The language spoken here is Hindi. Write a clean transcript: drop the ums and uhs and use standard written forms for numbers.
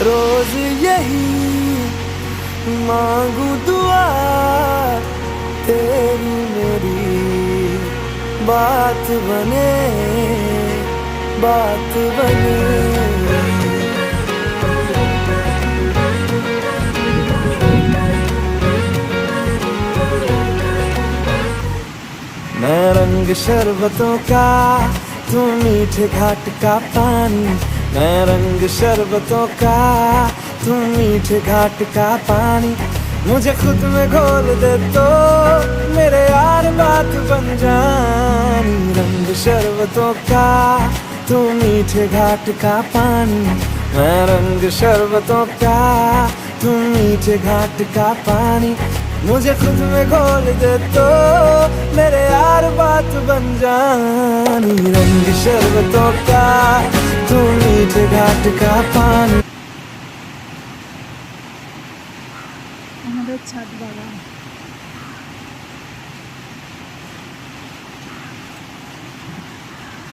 रोज यही मांगू दुआ, तेरी मेरी बात बने, बात बने। मैं रंग शरबतों का, तू मीठे घाट का पानी। मैं रंग शरबतों का, तू मीठे घाट का पानी। मुझे खुद में घोल दे तो मेरे यार बात बन जानी। रंग शरबतों का, तू मीठे घाट का पानी। मैं रंग शरबतों का, तू मीठे घाट का पानी। मुझे खुद में घोल दे तो मेरे यार बात बन जानी। रंग शरबतों का, तू मीठे घाट का पानी। আমাদের ছাদ বাগান।